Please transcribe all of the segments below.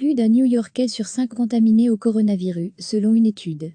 Plus d'un New-Yorkais sur 5 contaminé au coronavirus, selon une étude.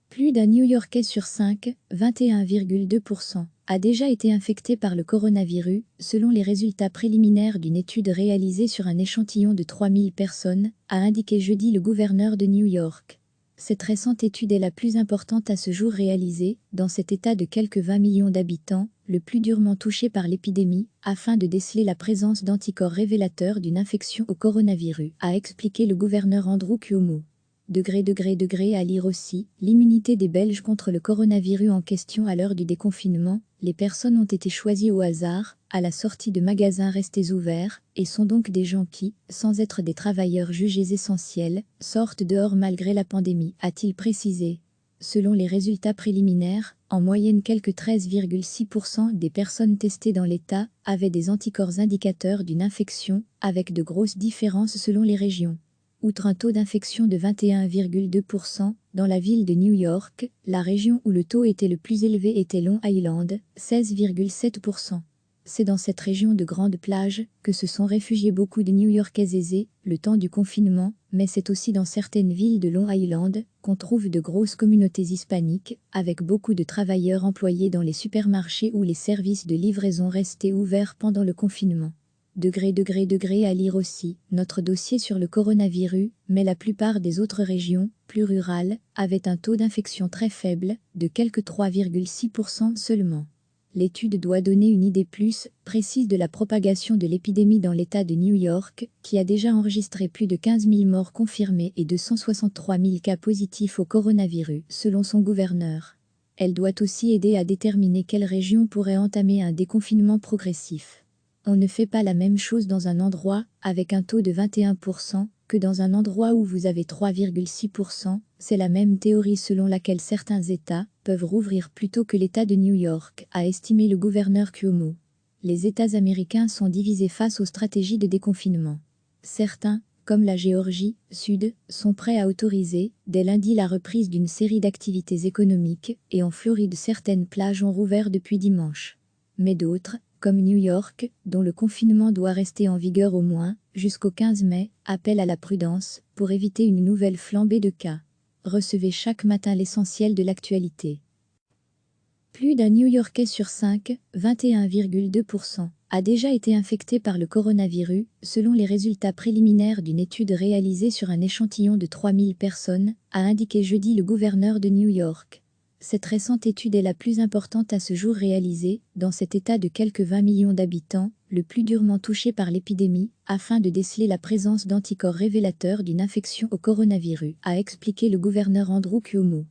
Plus d'un New-Yorkais sur 5, 21,2%, a déjà été infecté par le coronavirus, selon les résultats préliminaires d'une étude réalisée sur un échantillon de 3000 personnes, a indiqué jeudi le gouverneur de New York. Cette récente étude est la plus importante à ce jour réalisée, dans cet État de quelques 20 millions d'habitants, le plus durement touché par l'épidémie, afin de déceler la présence d'anticorps révélateurs d'une infection au coronavirus, a expliqué le gouverneur Andrew Cuomo. À lire aussi, l'immunité des Belges contre le coronavirus en question à l'heure du déconfinement, les personnes ont été choisies au hasard, à la sortie de magasins restés ouverts, et sont donc des gens qui, sans être des travailleurs jugés essentiels, sortent dehors malgré la pandémie, a-t-il précisé. Selon les résultats préliminaires, en moyenne quelque 13,6% des personnes testées dans l'État avaient des anticorps indicateurs d'une infection, avec de grosses différences selon les régions. Outre un taux d'infection de 21,2%, dans la ville de New York, la région où le taux était le plus élevé était Long Island, 16,7%. C'est dans cette région de grandes plages que se sont réfugiés beaucoup de New-Yorkais aisés, le temps du confinement, mais c'est aussi dans certaines villes de Long Island qu'on trouve de grosses communautés hispaniques, avec beaucoup de travailleurs employés dans les supermarchés ou les services de livraison restés ouverts pendant le confinement. À lire aussi, notre dossier sur le coronavirus, mais la plupart des autres régions, plus rurales, avaient un taux d'infection très faible, de quelque 3,6% seulement. L'étude doit donner une idée plus précise de la propagation de l'épidémie dans l'État de New York, qui a déjà enregistré plus de 15 000 morts confirmés et 263 000 cas positifs au coronavirus, selon son gouverneur. Elle doit aussi aider à déterminer quelle région pourrait entamer un déconfinement progressif. On ne fait pas la même chose dans un endroit, avec un taux de 21%, que dans un endroit où vous avez 3,6%, c'est la même théorie selon laquelle certains États peuvent rouvrir plus tôt que l'État de New York, a estimé le gouverneur Cuomo. Les États américains sont divisés face aux stratégies de déconfinement. Certains, comme la Géorgie, Sud, sont prêts à autoriser, dès lundi, la reprise d'une série d'activités économiques, et en Floride certaines plages ont rouvert depuis dimanche. Mais d'autres, comme New York, dont le confinement doit rester en vigueur au moins jusqu'au 15 mai, appellent à la prudence pour éviter une nouvelle flambée de cas. Recevez chaque matin l'essentiel de l'actualité. Plus d'un New-Yorkais sur 5, 21,2%, a déjà été infecté par le coronavirus, selon les résultats préliminaires d'une étude réalisée sur un échantillon de 3000 personnes, a indiqué jeudi le gouverneur de New York. Cette récente étude est la plus importante à ce jour réalisée, dans cet État de quelques 20 millions d'habitants, le plus durement touché par l'épidémie, afin de déceler la présence d'anticorps révélateurs d'une infection au coronavirus, a expliqué le gouverneur Andrew Cuomo.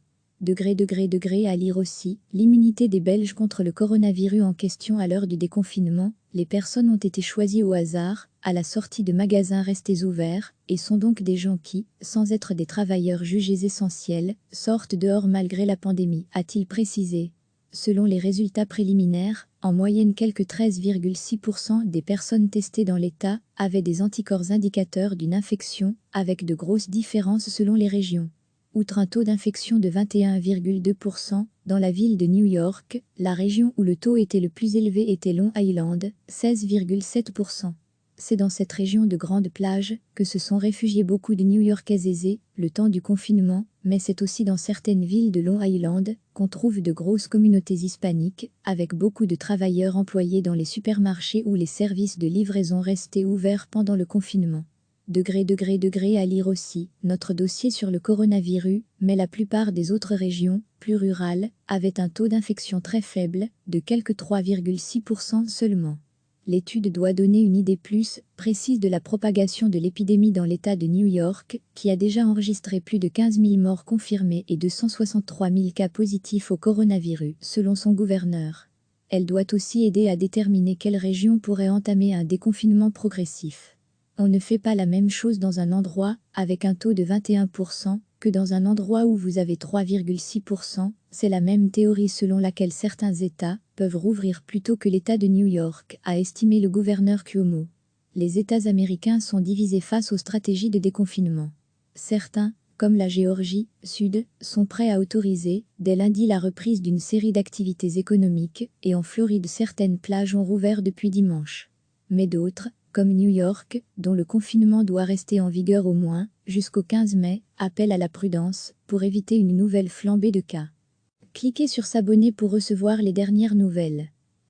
À lire aussi, l'immunité des Belges contre le coronavirus en question à l'heure du déconfinement, les personnes ont été choisies au hasard, à la sortie de magasins restés ouverts, et sont donc des gens qui, sans être des travailleurs jugés essentiels, sortent dehors malgré la pandémie, a-t-il précisé. Selon les résultats préliminaires, en moyenne quelque 13,6% des personnes testées dans l'État avaient des anticorps indicateurs d'une infection, avec de grosses différences selon les régions. Outre un taux d'infection de 21,2%, dans la ville de New York, la région où le taux était le plus élevé était Long Island, 16,7%. C'est dans cette région de grandes plages que se sont réfugiés beaucoup de New-Yorkais aisés, le temps du confinement, mais c'est aussi dans certaines villes de Long Island qu'on trouve de grosses communautés hispaniques, avec beaucoup de travailleurs employés dans les supermarchés ou les services de livraison restés ouverts pendant le confinement. À lire aussi, notre dossier sur le coronavirus, mais la plupart des autres régions, plus rurales, avaient un taux d'infection très faible, de quelque 3,6% seulement. L'étude doit donner une idée plus précise de la propagation de l'épidémie dans l'État de New York, qui a déjà enregistré plus de 15 000 morts confirmés et 263 000 cas positifs au coronavirus, selon son gouverneur. Elle doit aussi aider à déterminer quelle région pourrait entamer un déconfinement progressif. On ne fait pas la même chose dans un endroit, avec un taux de 21%, que dans un endroit où vous avez 3,6%, c'est la même théorie selon laquelle certains États peuvent rouvrir plus tôt que l'État de New York, a estimé le gouverneur Cuomo. Les États américains sont divisés face aux stratégies de déconfinement. Certains, comme la Géorgie, Sud, sont prêts à autoriser, dès lundi, la reprise d'une série d'activités économiques, et en Floride certaines plages ont rouvert depuis dimanche. Mais d'autres, comme New York, dont le confinement doit rester en vigueur au moins jusqu'au 15 mai, appellent à la prudence pour éviter une nouvelle flambée de cas. Cliquez sur s'abonner pour recevoir les dernières nouvelles.